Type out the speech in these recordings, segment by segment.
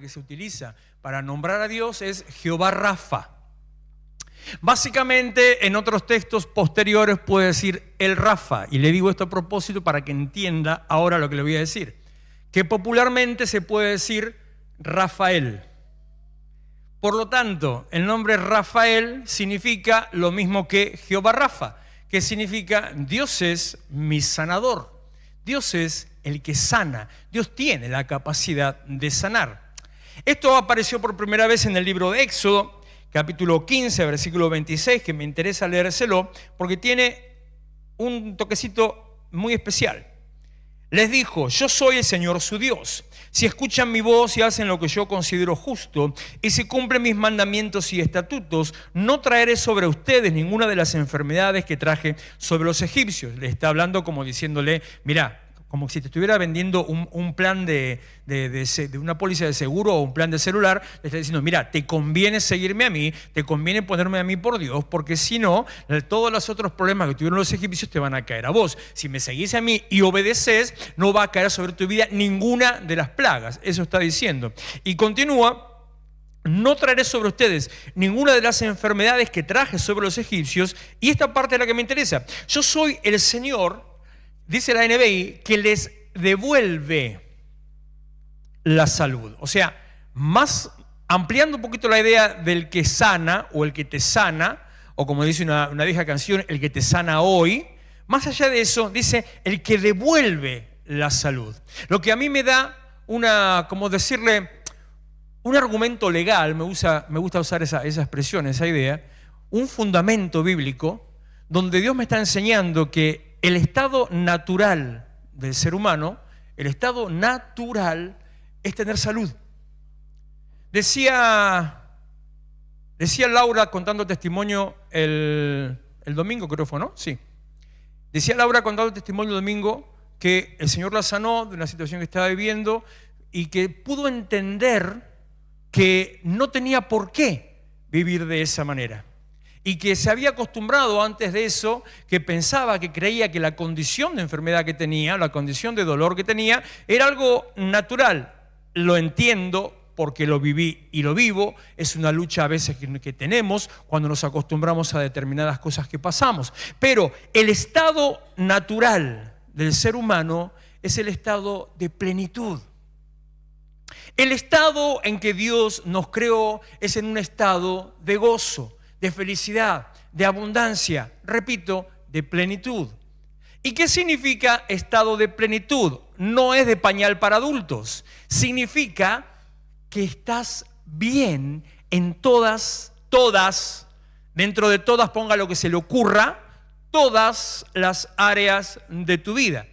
que se utiliza para nombrar a Dios es Jehová Rafa. Básicamente, en otros textos posteriores puede decir el Rafa, y le digo esto a propósito para que entienda ahora lo que le voy a decir, que popularmente se puede decir Rafael. Por lo tanto, el nombre Rafael significa lo mismo que Jehová Rafa, que significa Dios es mi sanador, Dios es el que sana, Dios tiene la capacidad de sanar. Esto apareció por primera vez en el libro de Éxodo, capítulo 15, versículo 26, que me interesa leérselo porque tiene un toquecito muy especial. Les dijo: yo soy el Señor su Dios. Si escuchan mi voz y hacen lo que yo considero justo, y si cumplen mis mandamientos y estatutos, no traeré sobre ustedes ninguna de las enfermedades que traje sobre los egipcios. Le está hablando como diciéndole: mira, como si te estuviera vendiendo un plan de una póliza de seguro o un plan de celular. Le está diciendo: mira, te conviene seguirme a mí, te conviene ponerme a mí por Dios, porque si no, todos los otros problemas que tuvieron los egipcios te van a caer a vos. Si me seguís a mí y obedeces, no va a caer sobre tu vida ninguna de las plagas. Eso está diciendo. Y continúa: no traeré sobre ustedes ninguna de las enfermedades que traje sobre los egipcios. Y esta parte es la que me interesa. Yo soy el Señor, dice la NBI, que les devuelve la salud. O sea, más ampliando un poquito la idea del que sana o el que te sana, o como dice una vieja canción, el que te sana hoy. Más allá de eso, dice el que devuelve la salud. Lo que a mí me da como decirle, un argumento legal, me gusta usar esa expresión, esa idea, un fundamento bíblico, donde Dios me está enseñando que el estado natural del ser humano, el estado natural es tener salud. Decía Laura contando testimonio el domingo, creo que fue, ¿no? Sí. Decía Laura contando testimonio el domingo que el Señor la sanó de una situación que estaba viviendo y que pudo entender que no tenía por qué vivir de esa manera. Y que se había acostumbrado antes de eso, que pensaba, que creía que la condición de enfermedad que tenía, la condición de dolor que tenía, era algo natural. Lo entiendo porque lo viví y lo vivo. Es una lucha a veces que tenemos cuando nos acostumbramos a determinadas cosas que pasamos. Pero el estado natural del ser humano es el estado de plenitud. El estado en que Dios nos creó es en un estado de gozo, de felicidad, de abundancia, repito, de plenitud. ¿Y qué significa estado de plenitud? No es de pañal para adultos. Significa que estás bien en todas, dentro de todas, ponga lo que se le ocurra, todas las áreas de tu vida.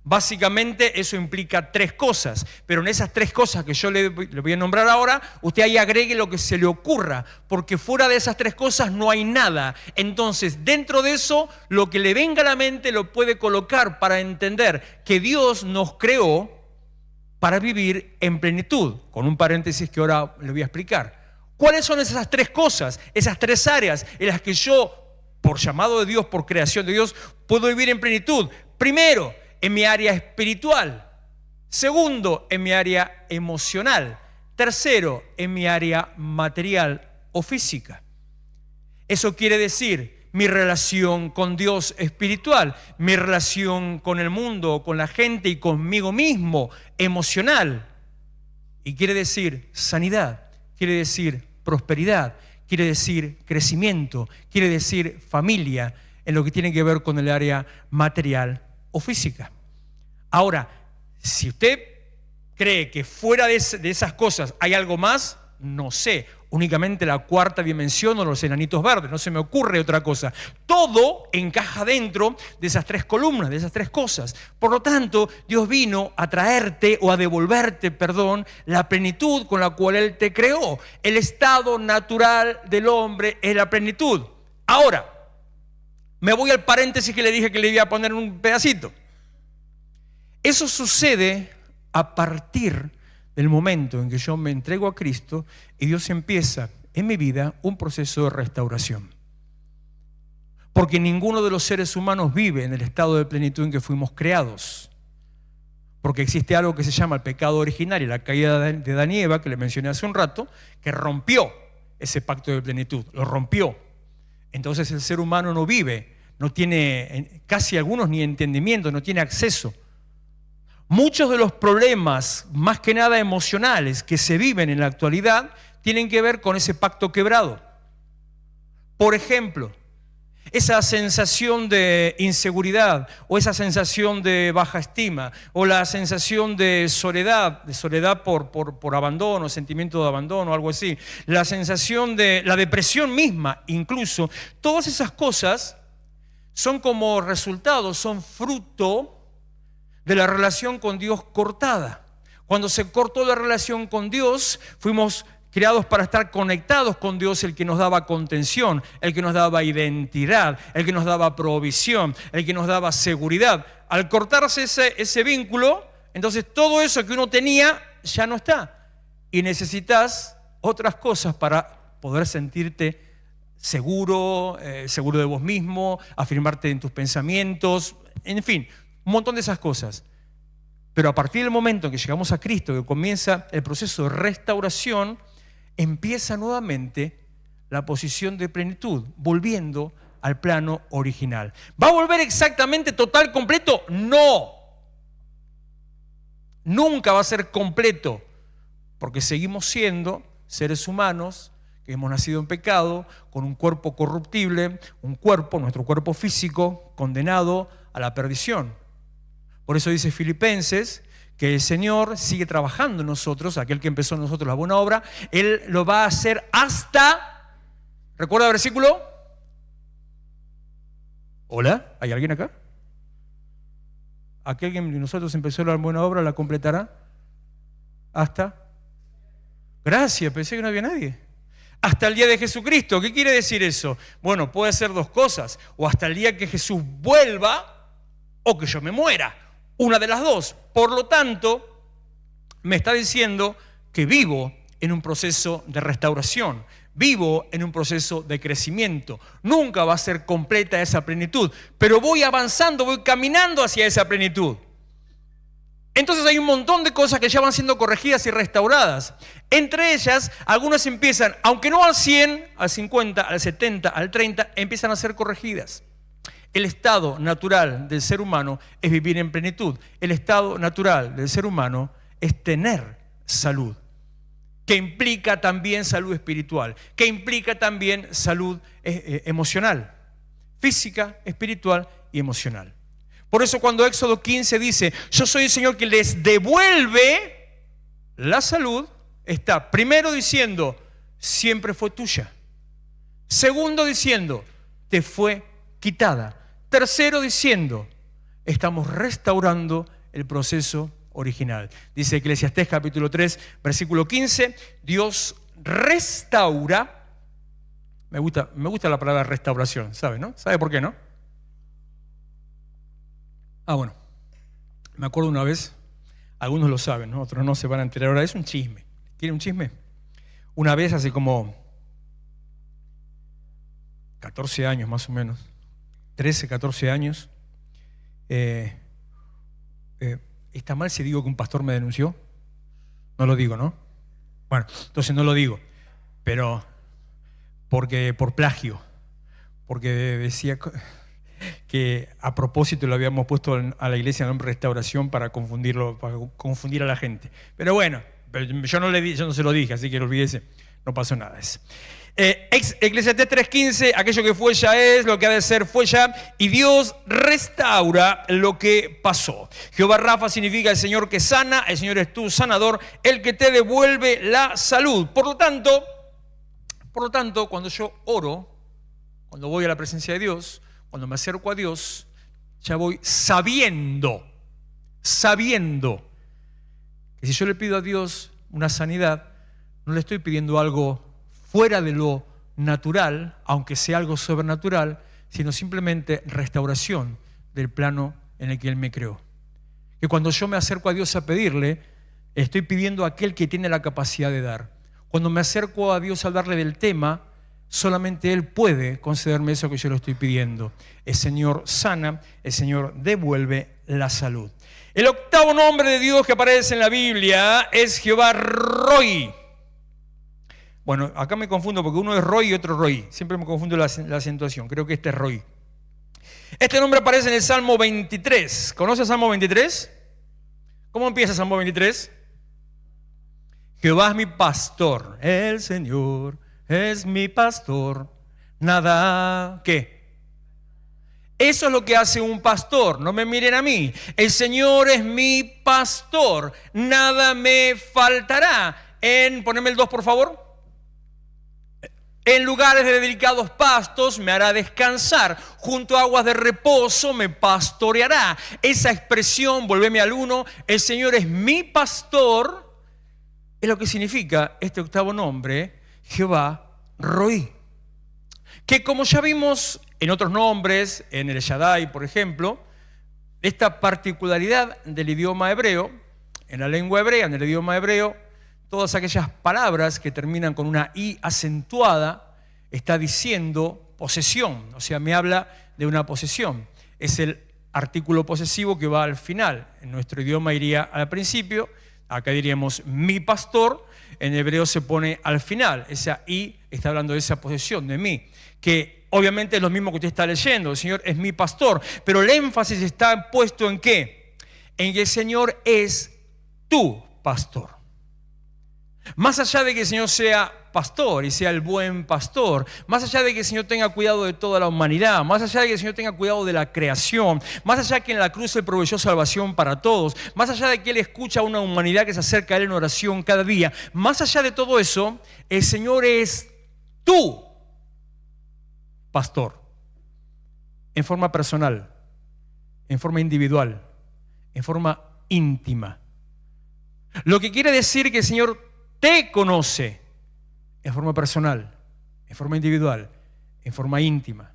Básicamente eso implica tres cosas, pero en esas tres cosas que yo le voy a nombrar ahora, usted ahí agregue lo que se le ocurra, porque fuera de esas tres cosas no hay nada. Entonces, dentro de eso, lo que le venga a la mente lo puede colocar para entender que Dios nos creó para vivir en plenitud, con un paréntesis que ahora le voy a explicar. ¿Cuáles son esas tres cosas, esas tres áreas en las que yo, por llamado de Dios, por creación de Dios, puedo vivir en plenitud? Primero, en mi área espiritual. Segundo, en mi área emocional. Tercero, en mi área material o física. Eso quiere decir mi relación con Dios espiritual, mi relación con el mundo, con la gente y conmigo mismo emocional. Y quiere decir sanidad, quiere decir prosperidad, quiere decir crecimiento, quiere decir familia, en lo que tiene que ver con el área material o física. Ahora, si usted cree que fuera de esas cosas hay algo más, no sé, únicamente la cuarta dimensión o los enanitos verdes, no se me ocurre otra cosa. Todo encaja dentro de esas tres columnas, de esas tres cosas. Por lo tanto, Dios vino a traerte o a devolverte, la plenitud con la cual Él te creó. El estado natural del hombre es la plenitud. Ahora, me voy al paréntesis que le dije que le iba a poner un pedacito. Eso sucede a partir del momento en que yo me entrego a Cristo y Dios empieza en mi vida un proceso de restauración. Porque ninguno de los seres humanos vive en el estado de plenitud en que fuimos creados. Porque existe algo que se llama el pecado original y la caída de Adán y Eva, que le mencioné hace un rato, que rompió ese pacto de plenitud, lo rompió. Entonces el ser humano no vive, no tiene, casi algunos ni entendimiento, no tiene acceso. Muchos de los problemas, más que nada emocionales, que se viven en la actualidad, tienen que ver con ese pacto quebrado. Por ejemplo, esa sensación de inseguridad o esa sensación de baja estima o la sensación de soledad por abandono, sentimiento de abandono, algo así, la sensación de la depresión misma, incluso, todas esas cosas son como resultado, son fruto de la relación con Dios cortada. Cuando se cortó la relación con Dios, fuimos creados para estar conectados con Dios, el que nos daba contención, el que nos daba identidad, el que nos daba provisión, el que nos daba seguridad. Al cortarse ese vínculo, entonces todo eso que uno tenía ya no está. Y necesitas otras cosas para poder sentirte seguro, seguro de vos mismo, afirmarte en tus pensamientos, en fin, un montón de esas cosas. Pero a partir del momento en que llegamos a Cristo, que comienza el proceso de restauración, empieza nuevamente la posición de plenitud, volviendo al plano original. ¿Va a volver exactamente total, completo? No. Nunca va a ser completo, porque seguimos siendo seres humanos que hemos nacido en pecado, con un cuerpo corruptible, nuestro cuerpo físico, condenado a la perdición. Por eso dice Filipenses que el Señor sigue trabajando en nosotros, aquel que empezó en nosotros la buena obra, Él lo va a hacer hasta, ¿recuerda el versículo? ¿Hola? ¿Hay alguien acá? Aquel que en nosotros empezó la buena obra la completará hasta, gracias, pensé que no había nadie, hasta el día de Jesucristo. ¿Qué quiere decir eso? Bueno, puede ser dos cosas, o hasta el día que Jesús vuelva o que yo me muera. Una de las dos. Por lo tanto, me está diciendo que vivo en un proceso de restauración, vivo en un proceso de crecimiento. Nunca va a ser completa esa plenitud, pero voy avanzando, voy caminando hacia esa plenitud. Entonces hay un montón de cosas que ya van siendo corregidas y restauradas. Entre ellas, algunas empiezan, aunque no al 100, al 50, al 70, al 30, empiezan a ser corregidas. El estado natural del ser humano es vivir en plenitud. El estado natural del ser humano es tener salud, que implica también salud espiritual, que implica también salud emocional, física, espiritual y emocional. Por eso cuando Éxodo 15 dice, yo soy el Señor que les devuelve la salud, está primero diciendo, siempre fue tuya. Segundo diciendo, te fue quitada. Tercero diciendo, estamos restaurando el proceso original. Dice Eclesiastés capítulo 3, versículo 15, Dios restaura. Me gusta la palabra restauración, ¿sabe, no? ¿Sabe por qué, no? Bueno, me acuerdo una vez, algunos lo saben, ¿no? Otros no se van a enterar ahora, es un chisme. ¿Quiere un chisme? Una vez, hace como 14 años más o menos, 13, 14 años, ¿está mal si digo que un pastor me denunció? No lo digo, ¿no? Bueno, entonces no lo digo, pero por plagio, porque decía que a propósito lo habíamos puesto a la iglesia en nombre de restauración para confundir a la gente. Pero bueno, yo no se lo dije, así que olvídese, no pasó nada. Eclesiastés 3:15, aquello que fue ya es, lo que ha de ser fue ya, y Dios restaura lo que pasó. Jehová Rafa significa el Señor que sana, el Señor es tu sanador, el que te devuelve la salud. Por lo tanto, cuando yo oro, cuando voy a la presencia de Dios, cuando me acerco a Dios, ya voy sabiendo que si yo le pido a Dios una sanidad, no le estoy pidiendo algo fuera de lo natural, aunque sea algo sobrenatural, sino simplemente restauración del plano en el que Él me creó. Que cuando yo me acerco a Dios a pedirle, estoy pidiendo a aquel que tiene la capacidad de dar. Cuando me acerco a Dios a hablarle del tema, solamente Él puede concederme eso que yo le estoy pidiendo. El Señor sana, el Señor devuelve la salud. El octavo nombre de Dios que aparece en la Biblia es Jehová Roi. Bueno, acá me confundo porque uno es Roy y otro Roy. Siempre me confundo la acentuación. Creo que este es Roy. Este nombre aparece en el Salmo 23. ¿Conoce el Salmo 23? ¿Cómo empieza el Salmo 23? Jehová es mi pastor, el Señor es mi pastor. Nada, ¿qué? Eso es lo que hace un pastor. No me miren a mí. El Señor es mi pastor. Nada me faltará. Poneme el 2, por favor. En lugares de delicados pastos me hará descansar. Junto a aguas de reposo me pastoreará. Esa expresión, volveme al 1, el Señor es mi pastor, es lo que significa este octavo nombre, Jehová Roi. Que como ya vimos en otros nombres, en el Shaddai, por ejemplo, esta particularidad del idioma hebreo, en la lengua hebrea, en el idioma hebreo, todas aquellas palabras que terminan con una I acentuada, está diciendo posesión, o sea, me habla de una posesión. Es el artículo posesivo que va al final. En nuestro idioma iría al principio, acá diríamos mi pastor, en hebreo se pone al final. Esa I está hablando de esa posesión, de mí, que obviamente es lo mismo que usted está leyendo, el Señor es mi pastor, pero el énfasis está puesto en ¿qué? En que el Señor es tu pastor. Más allá de que el Señor sea pastor y sea el buen pastor, más allá de que el Señor tenga cuidado de toda la humanidad, más allá de que el Señor tenga cuidado de la creación, más allá de que en la cruz Él proveyó salvación para todos, más allá de que Él escucha a una humanidad que se acerca a Él en oración cada día, más allá de todo eso, el Señor es tu pastor, en forma personal, en forma individual, en forma íntima. Lo que quiere decir que el Señor te conoce en forma personal, en forma individual, en forma íntima.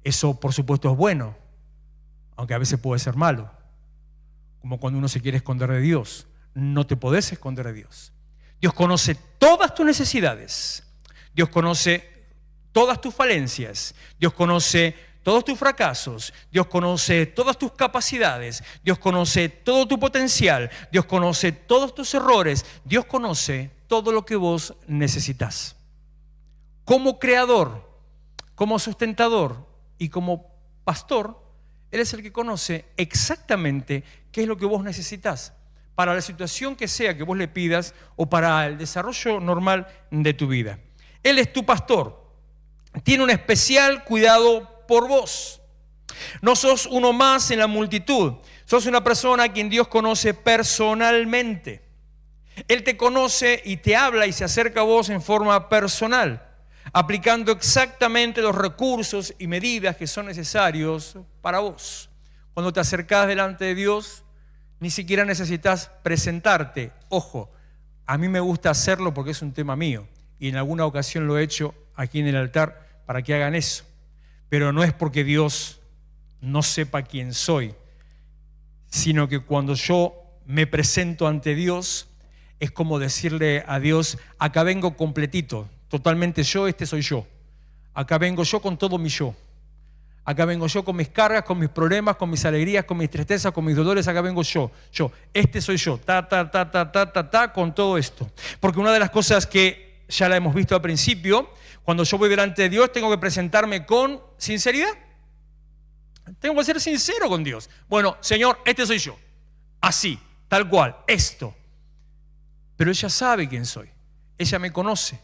Eso, por supuesto, es bueno, aunque a veces puede ser malo. Como cuando uno se quiere esconder de Dios. No te podés esconder de Dios. Dios conoce todas tus necesidades. Dios conoce todas tus falencias. Dios conoce todos tus fracasos. Dios conoce todas tus capacidades. Dios conoce todo tu potencial. Dios conoce todos tus errores. Dios conoce todo lo que vos necesitas. Como creador, como sustentador y como pastor, Él es el que conoce exactamente qué es lo que vos necesitas para la situación que sea que vos le pidas o para el desarrollo normal de tu vida. Él es tu pastor. Tiene un especial cuidado por vos. No sos uno más en la multitud. Sos una persona a quien Dios conoce personalmente. Él te conoce y te habla y se acerca a vos en forma personal, aplicando exactamente los recursos y medidas que son necesarios para vos. Cuando te acercás delante de Dios, ni siquiera necesitas presentarte. Ojo, a mí me gusta hacerlo porque es un tema mío y en alguna ocasión lo he hecho aquí en el altar para que hagan eso. Pero no es porque Dios no sepa quién soy, sino que cuando yo me presento ante Dios, es como decirle a Dios, acá vengo completito, totalmente yo, este soy yo. Acá vengo yo con todo mi yo. Acá vengo yo con mis cargas, con mis problemas, con mis alegrías, con mis tristezas, con mis dolores. Acá vengo yo. Este soy yo, con todo esto. Porque una de las cosas que ya la hemos visto al principio, cuando yo voy delante de Dios, tengo que presentarme con sinceridad. Tengo que ser sincero con Dios. Bueno, Señor, este soy yo. Así, tal cual, esto. Pero ella sabe quién soy. Ella me conoce.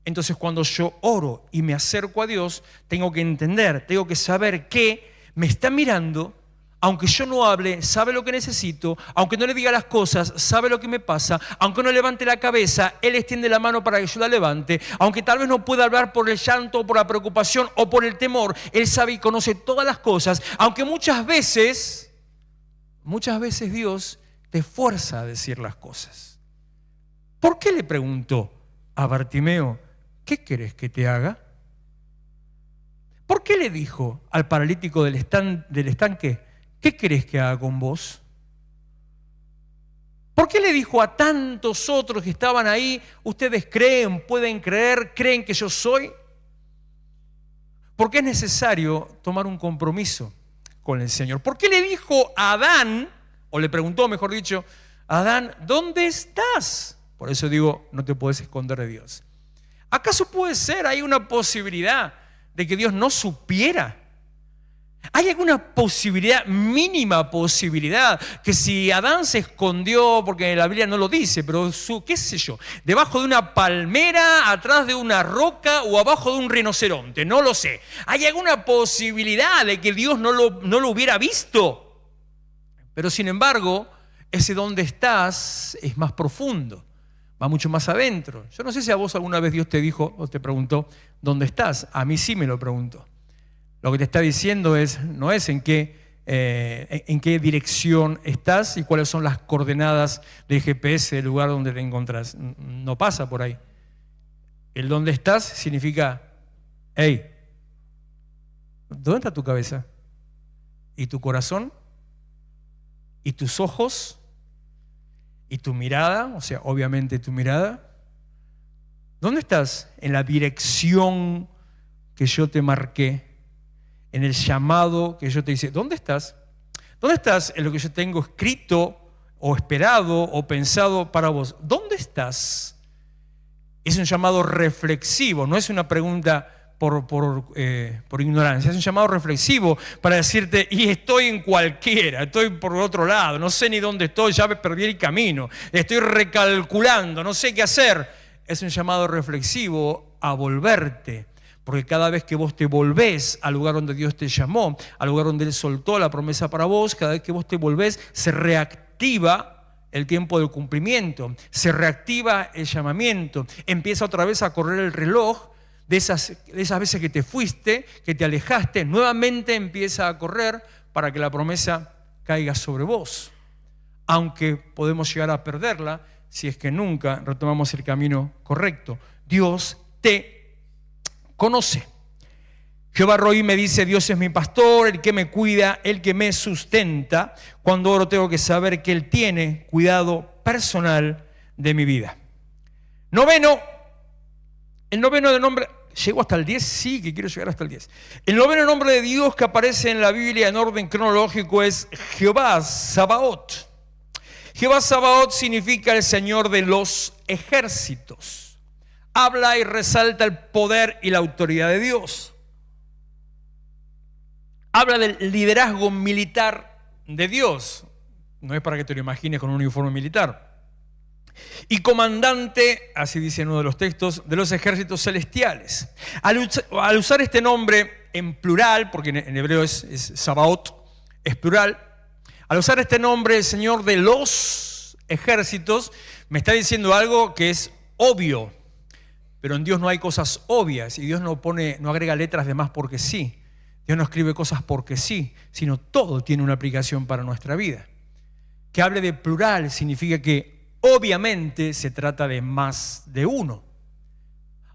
Entonces cuando yo oro y me acerco a Dios, tengo que entender, tengo que saber que me está mirando, aunque yo no hable, sabe lo que necesito, aunque no le diga las cosas, sabe lo que me pasa, aunque no levante la cabeza, Él extiende la mano para que yo la levante, aunque tal vez no pueda hablar por el llanto, o por la preocupación o por el temor, Él sabe y conoce todas las cosas, aunque muchas veces Dios te fuerza a decir las cosas. ¿Por qué le preguntó a Bartimeo, ¿qué querés que te haga? ¿Por qué le dijo al paralítico del estanque, ¿qué querés que haga con vos? ¿Por qué le dijo a tantos otros que estaban ahí, ustedes creen, pueden creer, creen que yo soy? Porque es necesario tomar un compromiso con el Señor. ¿Por qué le dijo a Adán, o le preguntó, mejor dicho, Adán, ¿dónde estás? Por eso digo, no te puedes esconder de Dios. ¿Acaso puede ser, hay una posibilidad de que Dios no supiera? ¿Hay alguna posibilidad, mínima posibilidad, que si Adán se escondió, porque la Biblia no lo dice, pero qué sé yo, debajo de una palmera, atrás de una roca o abajo de un rinoceronte? No lo sé. ¿Hay alguna posibilidad de que Dios no lo hubiera visto? Pero sin embargo, ese dónde estás es más profundo, va mucho más adentro. Yo no sé si a vos alguna vez Dios te dijo o te preguntó, ¿dónde estás? A mí sí me lo preguntó. Lo que te está diciendo no es en qué dirección estás y cuáles son las coordenadas del GPS del lugar donde te encontrás. No pasa por ahí. El dónde estás significa, hey, ¿dónde está tu cabeza? ¿Y tu corazón? ¿Y tus ojos? ¿Y tu mirada? O sea, obviamente tu mirada. ¿Dónde estás? En la dirección que yo te marqué. En el llamado que yo te hice. ¿Dónde estás? ¿Dónde estás en lo que yo tengo escrito o esperado o pensado para vos? ¿Dónde estás? Es un llamado reflexivo, no es una pregunta por ignorancia, es un llamado reflexivo para decirte, y estoy en cualquiera, estoy por otro lado, no sé ni dónde estoy, ya perdí el camino, estoy recalculando, no sé qué hacer. Es un llamado reflexivo a volverte. Porque cada vez que vos te volvés al lugar donde Dios te llamó, al lugar donde Él soltó la promesa para vos, cada vez que vos te volvés, se reactiva el tiempo del cumplimiento, se reactiva el llamamiento, empieza otra vez a correr el reloj de esas veces que te fuiste, que te alejaste, nuevamente empieza a correr para que la promesa caiga sobre vos. Aunque podemos llegar a perderla si es que nunca retomamos el camino correcto. Dios te conoce. Jehová Roí me dice, Dios es mi pastor, el que me cuida, el que me sustenta. Cuando oro tengo que saber que Él tiene cuidado personal de mi vida. El noveno de nombre, ¿llego hasta el 10? Sí, que quiero llegar hasta el 10. El noveno nombre de Dios que aparece en la Biblia en orden cronológico es Jehová Sabaoth. Jehová Sabaoth significa el Señor de los ejércitos. Habla y resalta el poder y la autoridad de Dios. Habla del liderazgo militar de Dios. No es para que te lo imagines con un uniforme militar. Y comandante, así dice en uno de los textos, de los ejércitos celestiales. Al usar este nombre en plural, porque en hebreo es Sabaoth, es plural. Al usar este nombre, el Señor de los ejércitos, me está diciendo algo que es obvio. Pero en Dios no hay cosas obvias y Dios no agrega letras de más porque sí. Dios no escribe cosas porque sí, sino todo tiene una aplicación para nuestra vida. Que hable de plural significa que obviamente se trata de más de uno.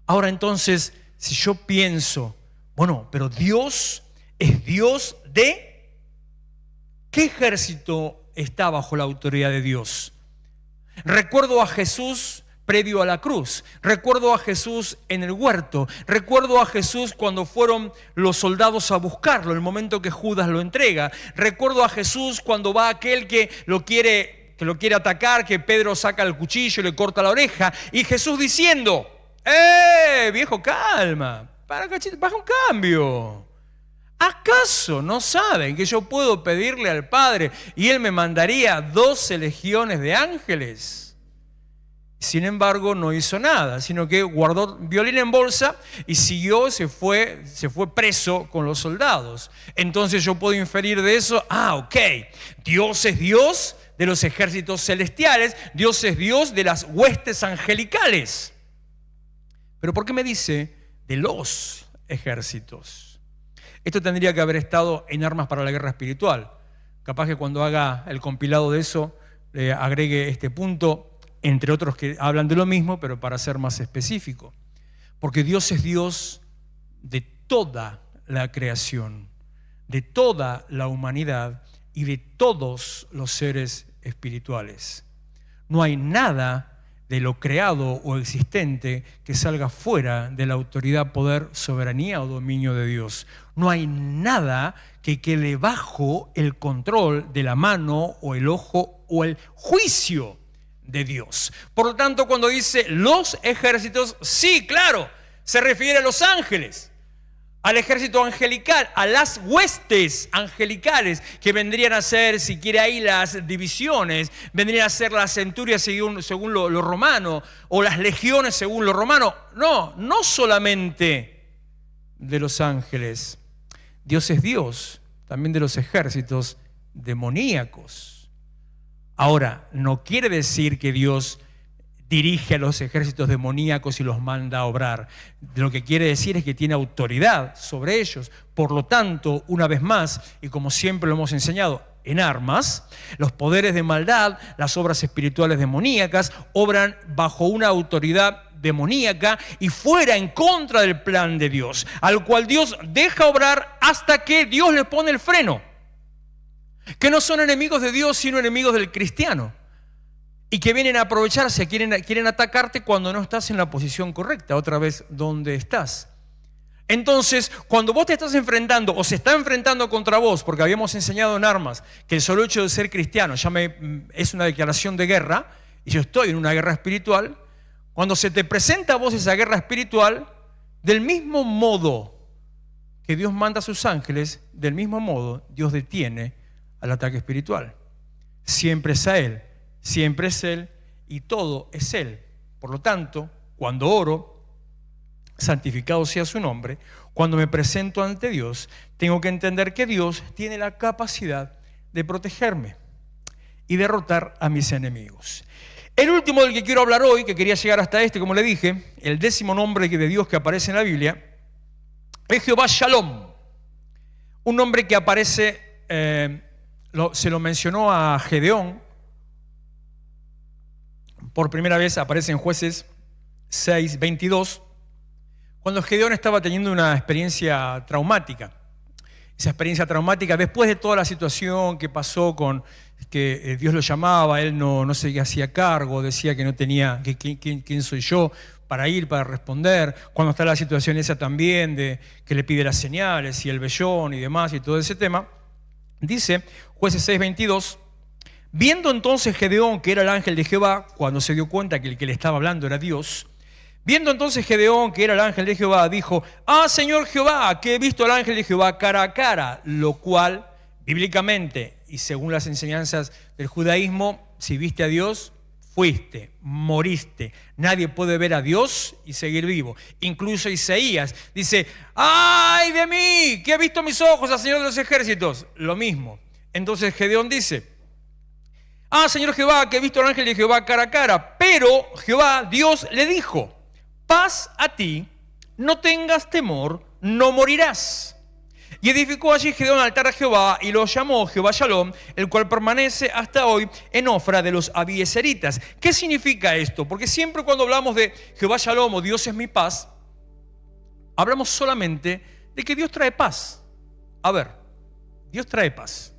Ahora entonces, si yo pienso, bueno, pero Dios es Dios de ¿qué ejército está bajo la autoridad de Dios? Recuerdo a Jesús previo a la cruz. Recuerdo a Jesús en el huerto. Recuerdo a Jesús cuando fueron los soldados a buscarlo, el momento que Judas lo entrega. Recuerdo a Jesús cuando va aquel que lo quiere atacar, que Pedro saca el cuchillo y le corta la oreja. Y Jesús diciendo, viejo, calma, baja un cambio. ¿Acaso no saben que yo puedo pedirle al Padre y Él me mandaría 12 legiones de ángeles? Sin embargo, no hizo nada, sino que guardó violín en bolsa y siguió, se fue preso con los soldados. Entonces yo puedo inferir de eso, ok, Dios es Dios de los ejércitos celestiales, Dios es Dios de las huestes angelicales. Pero ¿por qué me dice de los ejércitos? Esto tendría que haber estado en Armas para la Guerra Espiritual. Capaz que cuando haga el compilado de eso, agregue este punto, entre otros que hablan de lo mismo, pero para ser más específico. Porque Dios es Dios de toda la creación, de toda la humanidad y de todos los seres espirituales. No hay nada de lo creado o existente que salga fuera de la autoridad, poder, soberanía o dominio de Dios. No hay nada que quede bajo el control de la mano o el ojo o el juicio de Dios. Por lo tanto, cuando dice los ejércitos, sí, claro, se refiere a los ángeles, al ejército angelical, a las huestes angelicales que vendrían a ser, si quiere ahí, las divisiones, vendrían a ser las centurias según lo romano, o las legiones según lo romano. No solamente de los ángeles. Dios es Dios, también de los ejércitos demoníacos. Ahora, no quiere decir que Dios dirige a los ejércitos demoníacos y los manda a obrar. Lo que quiere decir es que tiene autoridad sobre ellos. Por lo tanto, una vez más, y como siempre lo hemos enseñado, en armas, los poderes de maldad, las obras espirituales demoníacas, obran bajo una autoridad demoníaca y fuera, en contra del plan de Dios, al cual Dios deja obrar hasta que Dios le pone el freno. Que no son enemigos de Dios, sino enemigos del cristiano. Y que vienen a aprovecharse, quieren atacarte cuando no estás en la posición correcta, otra vez donde estás. Entonces, cuando vos te estás enfrentando o se está enfrentando contra vos, porque habíamos enseñado en armas que el solo hecho de ser cristiano es una declaración de guerra, y yo estoy en una guerra espiritual, cuando se te presenta a vos esa guerra espiritual, del mismo modo que Dios manda a sus ángeles, del mismo modo Dios detiene al ataque espiritual. Siempre es a Él. Siempre es Él y todo es Él. Por lo tanto, cuando oro, santificado sea su nombre, cuando me presento ante Dios, tengo que entender que Dios tiene la capacidad de protegerme y derrotar a mis enemigos. El último del que quiero hablar hoy, que quería llegar hasta como le dije, el 10º nombre de Dios que aparece en la Biblia, es Jehová Shalom. Un nombre que aparece, se lo mencionó a Gedeón. Por primera vez aparece en Jueces 6:22, cuando Gedeón estaba teniendo una experiencia traumática. Esa experiencia traumática, después de toda la situación que pasó con que Dios lo llamaba, él no se hacía cargo, decía que no tenía, ¿quién soy yo para ir, para responder? Cuando está la situación esa también de que le pide las señales y el vellón y demás y todo ese tema, dice Jueces 6:22, viendo entonces Gedeón que era el ángel de Jehová, cuando se dio cuenta que el que le estaba hablando era Dios, viendo entonces Gedeón que era el ángel de Jehová, dijo: Señor Jehová, que he visto al ángel de Jehová cara a cara, lo cual, bíblicamente y según las enseñanzas del judaísmo, si viste a Dios, fuiste, moriste. Nadie puede ver a Dios y seguir vivo. Incluso Isaías dice: ¡ay de mí! Que he visto mis ojos al Señor de los ejércitos. Lo mismo. Entonces Gedeón dice: Señor Jehová, que he visto al ángel de Jehová cara a cara. Pero Jehová, Dios, le dijo: paz a ti, no tengas temor, no morirás. Y edificó allí Gedeón altar a Jehová y lo llamó Jehová Shalom, el cual permanece hasta hoy en Ofra de los abieseritas. ¿Qué significa esto? Porque siempre cuando hablamos de Jehová Shalom o Dios es mi paz, hablamos solamente de que Dios trae paz. A ver, Dios trae paz.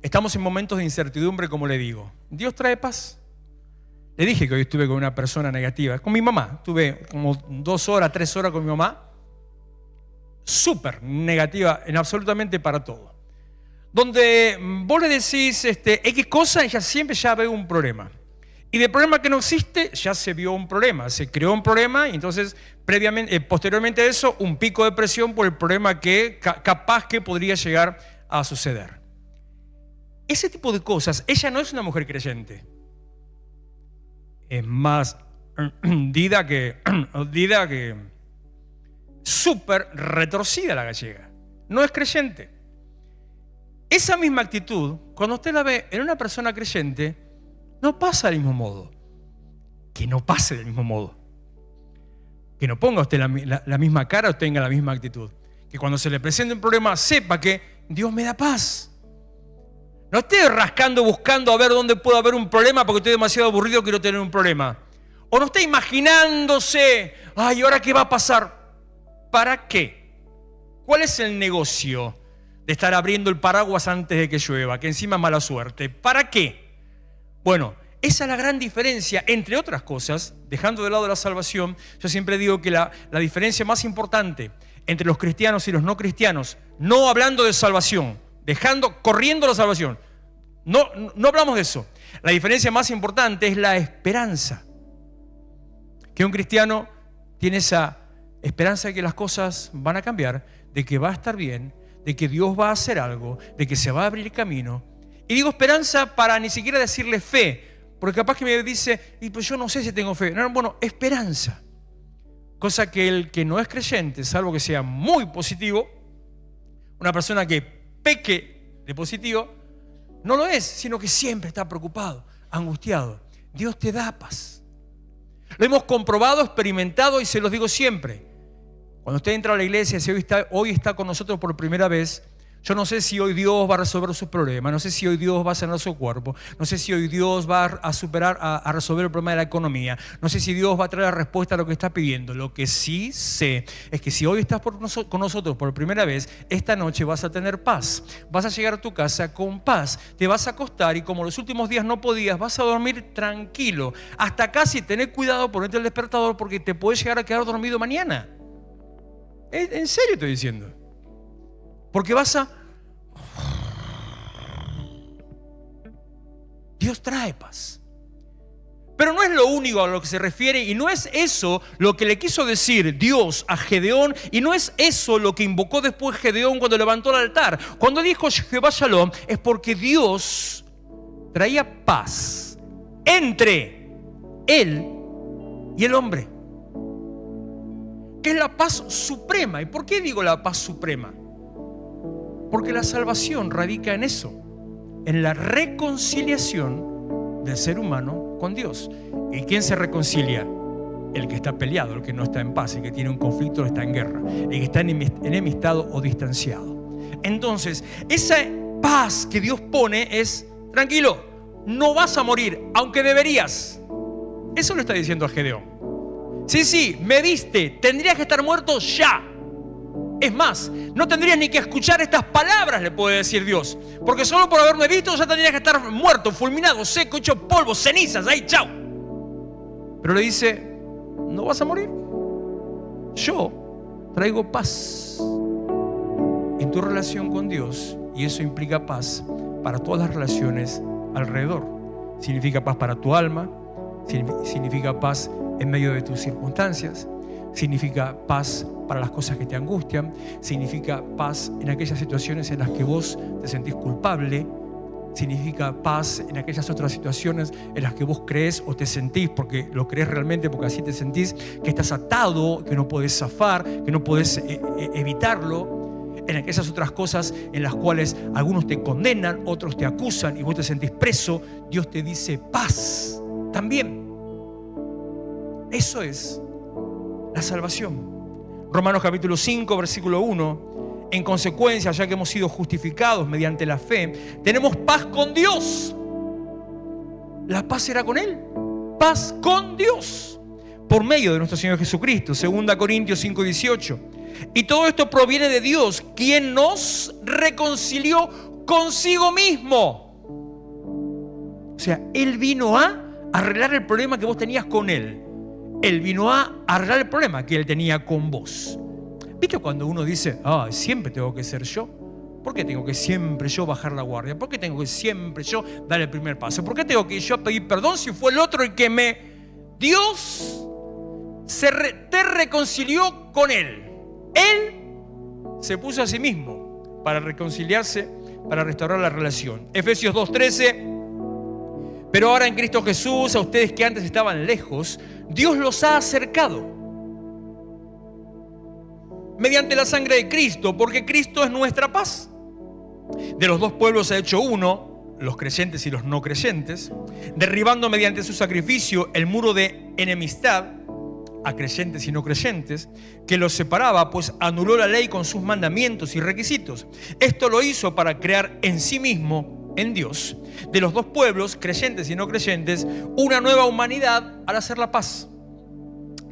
Estamos en momentos de incertidumbre, como le digo. ¿Dios trae paz? Le dije que hoy estuve con una persona negativa, con mi mamá. Estuve como 2 horas, 3 horas con mi mamá. Súper negativa en absolutamente para todo. Donde vos le decís X cosa y siempre ve un problema. Y de problema que no existe, ya se vio un problema. Se creó un problema y entonces posteriormente a eso, un pico de presión por el problema que capaz que podría llegar a suceder. Ese tipo de cosas, ella no es una mujer creyente. Es más dida que súper retorcida la gallega. No es creyente. Esa misma actitud, cuando usted la ve en una persona creyente, no pasa del mismo modo. Que no pase del mismo modo. Que no ponga usted la misma cara o tenga la misma actitud. Que cuando se le presente un problema, sepa que Dios me da paz. No esté rascando, buscando a ver dónde puede haber un problema porque estoy demasiado aburrido, quiero tener un problema. O no esté imaginándose, ¿y ahora qué va a pasar? ¿Para qué? ¿Cuál es el negocio de estar abriendo el paraguas antes de que llueva? Que encima es mala suerte. ¿Para qué? Bueno, esa es la gran diferencia, entre otras cosas, dejando de lado la salvación. Yo siempre digo que la diferencia más importante entre los cristianos y los no cristianos, no hablando de salvación, corriendo la salvación, no hablamos de eso. La diferencia más importante es la esperanza. Que un cristiano tiene esa esperanza de que las cosas van a cambiar, de que va a estar bien, de que Dios va a hacer algo, de que se va a abrir camino. Y digo esperanza para ni siquiera decirle fe, porque capaz que me dice, y pues yo no sé si tengo fe. No, bueno, esperanza. Cosa que el que no es creyente, salvo que sea muy positivo, una persona que peque de positivo, no lo es, sino que siempre está preocupado, angustiado. Dios te da paz. Lo hemos comprobado, experimentado y se los digo siempre. Cuando usted entra a la iglesia, si hoy está con nosotros por primera vez, yo no sé si hoy Dios va a resolver sus problemas, no sé si hoy Dios va a sanar su cuerpo, no sé si hoy Dios va a resolver el problema de la economía, no sé si Dios va a traer la respuesta a lo que está pidiendo. Lo que sí sé es que si hoy estás con nosotros por primera vez, esta noche vas a tener paz. Vas a llegar a tu casa con paz, te vas a acostar y como los últimos días no podías, vas a dormir tranquilo. Hasta casi tener cuidado, ponerte el despertador porque te puedes llegar a quedar dormido mañana. En serio estoy diciendo. Porque Dios trae paz. Pero no es lo único a lo que se refiere y no es eso lo que le quiso decir Dios a Gedeón y no es eso lo que invocó después Gedeón cuando levantó el altar. Cuando dijo Jehová Shalom es porque Dios traía paz entre él y el hombre. Que es la paz suprema. ¿Y por qué digo la paz suprema? Porque la salvación radica en eso, en la reconciliación del ser humano con Dios. ¿Y quién se reconcilia? El que está peleado, el que no está en paz, el que tiene un conflicto, está en guerra, el que está enemistado o distanciado. Entonces, esa paz que Dios pone es, tranquilo, no vas a morir, aunque deberías. Eso lo está diciendo a Gedeón. Sí, me viste, tendrías que estar muerto ya. Es más, no tendrías ni que escuchar estas palabras, le puede decir Dios. Porque solo por haberme visto ya tendrías que estar muerto, fulminado, seco, hecho polvo, cenizas, ahí, chao. Pero le dice, no vas a morir. Yo traigo paz en tu relación con Dios y eso implica paz para todas las relaciones alrededor. Significa paz para tu alma, significa paz en medio de tus circunstancias, significa paz para las cosas que te angustian, significa paz en aquellas situaciones en las que vos te sentís culpable, significa paz en aquellas otras situaciones en las que vos crees o te sentís, porque lo crees realmente, porque así te sentís, que estás atado, que no podés zafar, que no podés evitarlo, en aquellas otras cosas en las cuales algunos te condenan, otros te acusan y vos te sentís preso. Dios te dice paz también. Eso es la salvación. Romanos capítulo 5, versículo 1. En consecuencia, ya que hemos sido justificados mediante la fe, tenemos paz con Dios. La paz será con Él. Paz con Dios. Por medio de nuestro Señor Jesucristo. 2 Corintios 5, 18. Y todo esto proviene de Dios, quien nos reconcilió consigo mismo. O sea, Él vino a arreglar el problema que vos tenías con Él. Él vino a arreglar el problema que Él tenía con vos. ¿Viste cuando uno dice, siempre tengo que ser yo? ¿Por qué tengo que siempre yo bajar la guardia? ¿Por qué tengo que siempre yo dar el primer paso? ¿Por qué tengo que yo pedir perdón si fue el otro el que me... Dios te reconcilió con Él. Él se puso a sí mismo para reconciliarse, para restaurar la relación. Efesios 2:13. Pero ahora en Cristo Jesús, a ustedes que antes estaban lejos, Dios los ha acercado mediante la sangre de Cristo, porque Cristo es nuestra paz. De los dos pueblos ha hecho uno, los creyentes y los no creyentes, derribando mediante su sacrificio el muro de enemistad a creyentes y no creyentes, que los separaba, pues anuló la ley con sus mandamientos y requisitos. Esto lo hizo para crear en sí mismo, en Dios, de los dos pueblos, creyentes y no creyentes, una nueva humanidad al hacer la paz.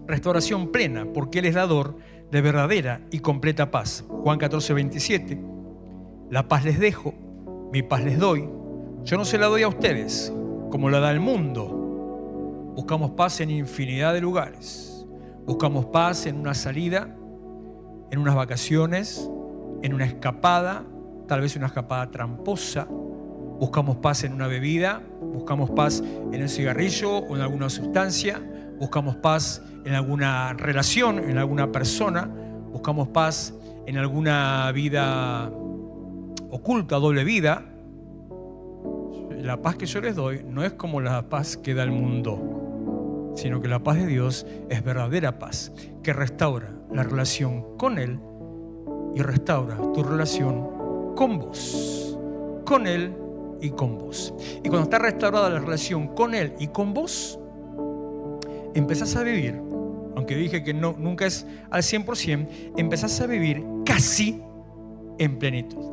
Restauración plena, porque Él es dador de verdadera y completa paz. Juan 14:27. La paz les dejo, mi paz les doy. Yo no se la doy a ustedes como la da el mundo. Buscamos paz en infinidad de lugares. Buscamos paz en una salida, en unas vacaciones, en una escapada, tal vez una escapada tramposa. Buscamos paz en una bebida, buscamos paz en un cigarrillo o en alguna sustancia, buscamos paz en alguna relación, en alguna persona, buscamos paz en alguna vida oculta, doble vida. La paz que yo les doy no es como la paz que da el mundo, sino que la paz de Dios es verdadera paz, que restaura la relación con Él y restaura tu relación con vos, con Él y con vos. Y cuando está restaurada la relación con Él y con vos, empezás a vivir, aunque dije que no, nunca es al 100%, empezás a vivir casi en plenitud.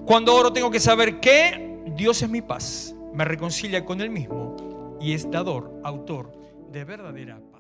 Cuando oro tengo que saber que Dios es mi paz, me reconcilia con Él mismo y es dador, autor de verdadera paz.